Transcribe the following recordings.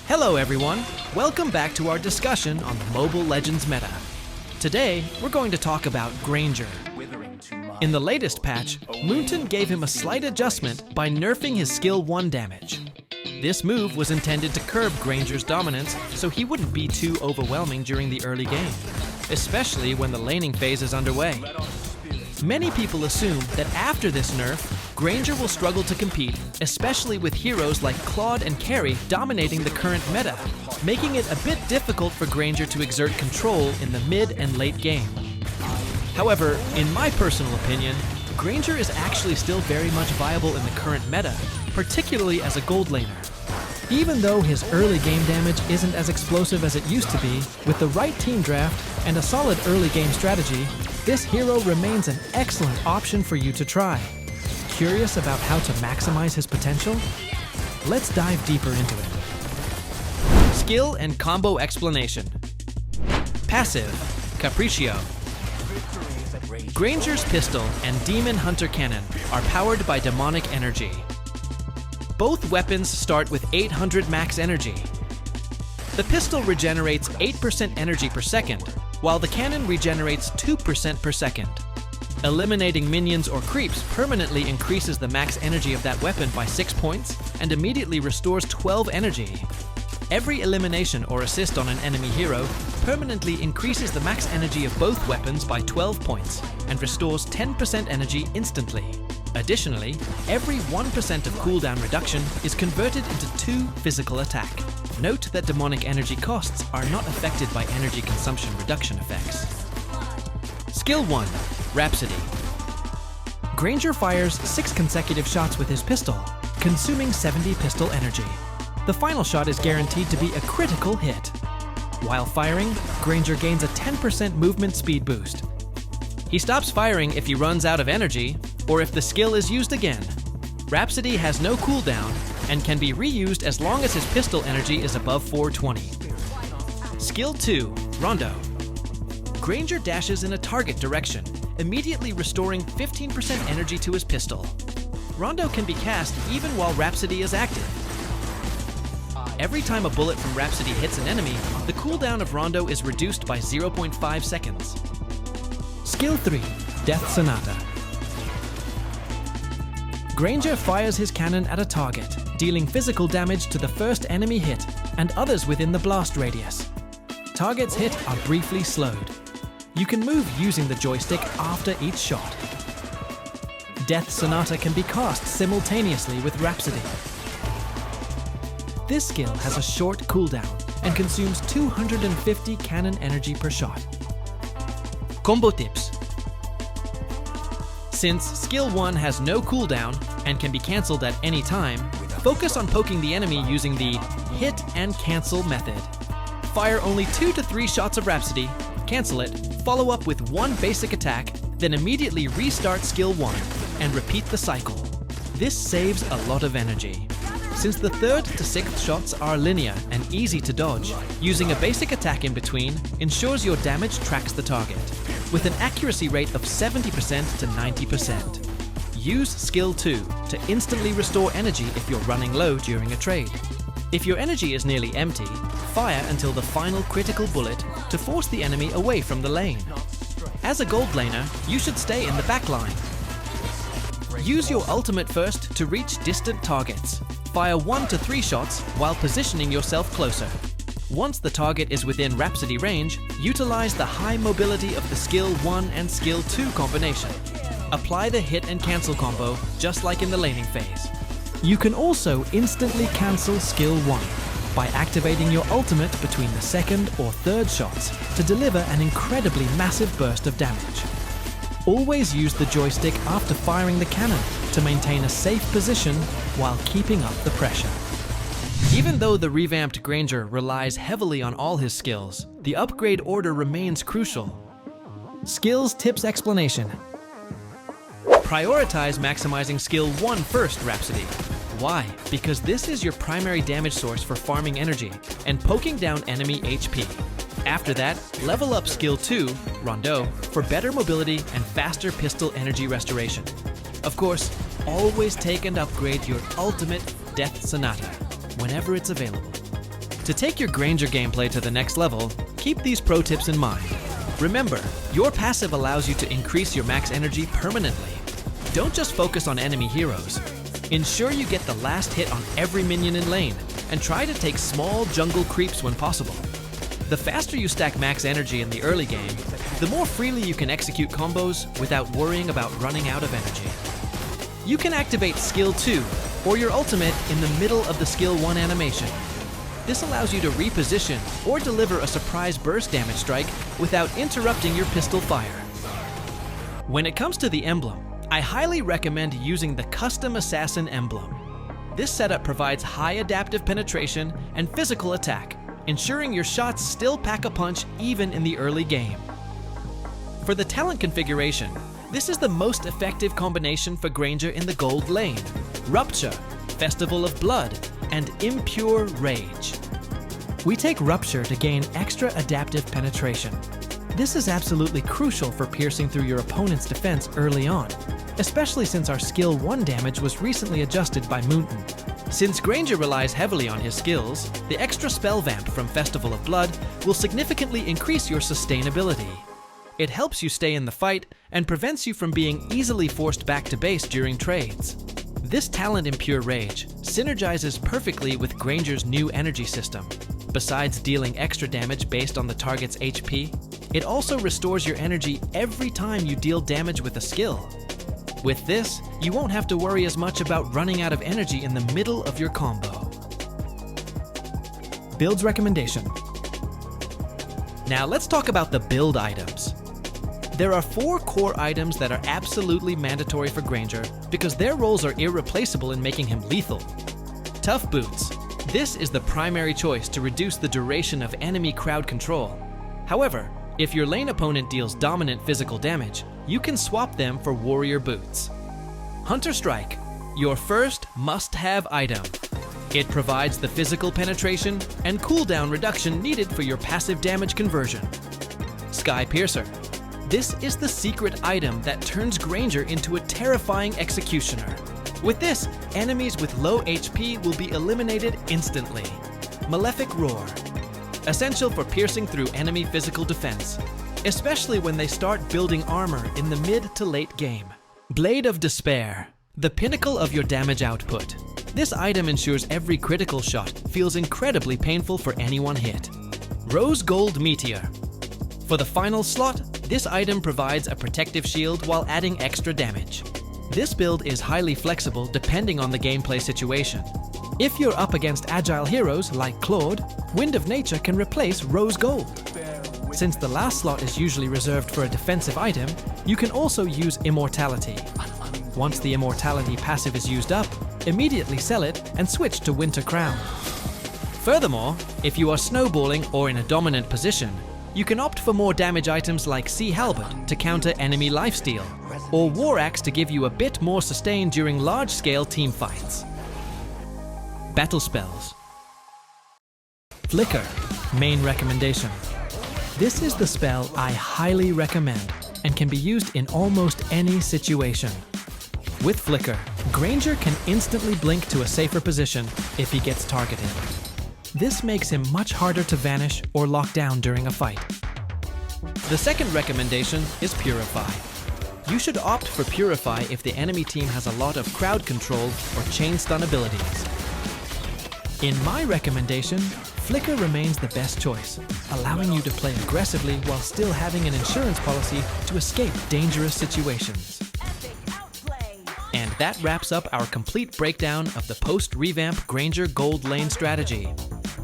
Hello everyone, welcome back to our discussion on the Mobile Legends meta. Today, we're going to talk about Granger. In the latest patch, Moonton gave him a slight adjustment by nerfing his skill 1 damage. This move was intended to curb Granger's dominance so he wouldn't be too overwhelming during the early game, especially when the laning phase is underway. Many people assume that after this nerf, Granger will struggle to compete, especially with heroes like Claude and Carry dominating the current meta, making it a bit difficult for Granger to exert control in the mid and late game. However, in my personal opinion, Granger is actually still very much viable in the current meta, particularly as a gold laner. Even though his early game damage isn't as explosive as it used to be, with the right team draft and a solid early game strategy, this hero remains an excellent option for you to try. Curious about how to maximize his potential? Let's dive deeper into it. Skill and combo explanation. Passive, Capriccio. Granger's pistol and Demon Hunter cannon are powered by demonic energy. Both weapons start with 800 max energy. The pistol regenerates 8% energy per second, while the cannon regenerates 2% per second. Eliminating minions or creeps permanently increases the max energy of that weapon by 6 points and immediately restores 12 energy. Every elimination or assist on an enemy hero permanently increases the max energy of both weapons by 12 points and restores 10% energy instantly. Additionally, every 1% of cooldown reduction is converted into 2 physical attack. Note that demonic energy costs are not affected by energy consumption reduction effects. Skill 1. Rhapsody. Granger fires 6 consecutive shots with his pistol, consuming 70 pistol energy. The final shot is guaranteed to be a critical hit. While firing, Granger gains a 10% movement speed boost. He stops firing if he runs out of energy, or if the skill is used again. Rhapsody has no cooldown and can be reused as long as his pistol energy is above 420. Skill 2. Rondo. Granger dashes in a target direction, immediately restoring 15% energy to his pistol. Rondo can be cast even while Rhapsody is active. Every time a bullet from Rhapsody hits an enemy, the cooldown of Rondo is reduced by 0.5 seconds. Skill 3. Death Sonata. Granger fires his cannon at a target, dealing physical damage to the first enemy hit and others within the blast radius. Targets hit are briefly slowed. You can move using the joystick after each shot. Death Sonata can be cast simultaneously with Rhapsody. This skill has a short cooldown and consumes 250 cannon energy per shot. Combo tips. Since Skill 1 has no cooldown and can be cancelled at any time, focus on poking the enemy using the hit and cancel method. Fire only 2 to 3 shots of Rhapsody, cancel it, follow up with 1 basic attack, then immediately restart Skill 1 and repeat the cycle. This saves a lot of energy. Since the 3rd to 6th shots are linear and easy to dodge, using a basic attack in between ensures your damage tracks the target, with an accuracy rate of 70% to 90%. Use Skill 2 to instantly restore energy if you're running low during a trade. If your energy is nearly empty, fire until the final critical bullet to force the enemy away from the lane. As a gold laner, you should stay in the back line. Use your ultimate first to reach distant targets. Fire 1 to 3 shots while positioning yourself closer. Once the target is within Rhapsody range, utilize the high mobility of the Skill 1 and Skill 2 combination. Apply the hit and cancel combo, just like in the laning phase. You can also instantly cancel Skill 1 by activating your ultimate between the 2nd or 3rd shots to deliver an incredibly massive burst of damage. Always use the joystick after firing the cannon to maintain a safe position while keeping up the pressure. Even though the revamped Granger relies heavily on all his skills, the upgrade order remains crucial. Skills tips explanation. Prioritize maximizing Skill 1 first, Rhapsody. Why? Because this is your primary damage source for farming energy and poking down enemy HP. After that, level up Skill 2, Rondo, for better mobility and faster pistol energy restoration. Of course, always take and upgrade your ultimate Death Sonata whenever it's available. To take your Granger gameplay to the next level, keep these pro tips in mind. Remember, your passive allows you to increase your max energy permanently. Don't just focus on enemy heroes. Ensure you get the last hit on every minion in lane, and try to take small jungle creeps when possible. The faster you stack max energy in the early game, the more freely you can execute combos without worrying about running out of energy. You can activate Skill 2 or your ultimate in the middle of the Skill 1 animation. This allows you to reposition or deliver a surprise burst damage strike without interrupting your pistol fire. When it comes to the emblem, I highly recommend using the Custom Assassin Emblem. This setup provides high adaptive penetration and physical attack, ensuring your shots still pack a punch even in the early game. For the talent configuration, this is the most effective combination for Granger in the gold lane: Rupture, Festival of Blood, and Impure Rage. We take Rupture to gain extra adaptive penetration. This is absolutely crucial for piercing through your opponent's defense early on, especially since our skill 1 damage was recently adjusted by Moonton. Since Granger relies heavily on his skills, the extra spell vamp from Festival of Blood will significantly increase your sustainability. It helps you stay in the fight and prevents you from being easily forced back to base during trades. This talent Impure Rage synergizes perfectly with Granger's new energy system. Besides dealing extra damage based on the target's HP, it also restores your energy every time you deal damage with a skill. With this, you won't have to worry as much about running out of energy in the middle of your combo. Builds recommendation. Now let's talk about the build items. There are 4 core items that are absolutely mandatory for Granger because their roles are irreplaceable in making him lethal. Tough Boots. This is the primary choice to reduce the duration of enemy crowd control. However, if your lane opponent deals dominant physical damage, you can swap them for Warrior Boots. Hunter Strike, your first must-have item. It provides the physical penetration and cooldown reduction needed for your passive damage conversion. Sky Piercer. This is the secret item that turns Granger into a terrifying executioner. With this, enemies with low HP will be eliminated instantly. Malefic Roar. Essential for piercing through enemy physical defense, especially when they start building armor in the mid to late game. Blade of Despair. The pinnacle of your damage output. This item ensures every critical shot feels incredibly painful for anyone hit. Rose Gold Meteor. For the final slot, this item provides a protective shield while adding extra damage. This build is highly flexible depending on the gameplay situation. If you're up against agile heroes like Claude, Wind of Nature can replace Rose Gold. Since the last slot is usually reserved for a defensive item, you can also use Immortality. Once the Immortality passive is used up, immediately sell it and switch to Winter Crown. Furthermore, if you are snowballing or in a dominant position, you can opt for more damage items like Sea Halberd to counter enemy lifesteal, or War Axe to give you a bit more sustain during large-scale team fights. Battle Spells. Flicker, main recommendation. This is the spell I highly recommend and can be used in almost any situation. With Flicker, Granger can instantly blink to a safer position if he gets targeted. This makes him much harder to vanish or lock down during a fight. The second recommendation is Purify. You should opt for Purify if the enemy team has a lot of crowd control or chain stun abilities. In my recommendation, Flicker remains the best choice, allowing you to play aggressively while still having an insurance policy to escape dangerous situations. And that wraps up our complete breakdown of the post-revamp Granger Gold Lane strategy.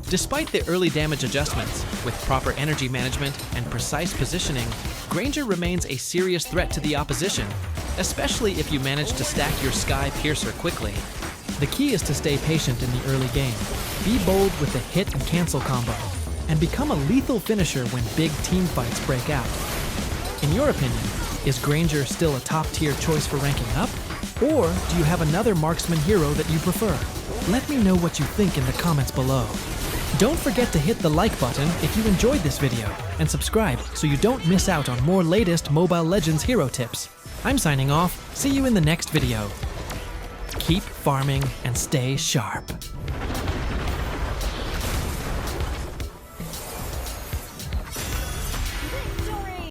Despite the early damage adjustments, with proper energy management and precise positioning, Granger remains a serious threat to the opposition, especially if you manage to stack your Sky Piercer quickly. The key is to stay patient in the early game, be bold with the hit and cancel combo, and become a lethal finisher when big team fights break out. In your opinion, is Granger still a top-tier choice for ranking up? Or do you have another Marksman hero that you prefer? Let me know what you think in the comments below. Don't forget to hit the like button if you enjoyed this video, and subscribe so you don't miss out on more latest Mobile Legends hero tips. I'm signing off. See you in the next video. Keep farming and stay sharp.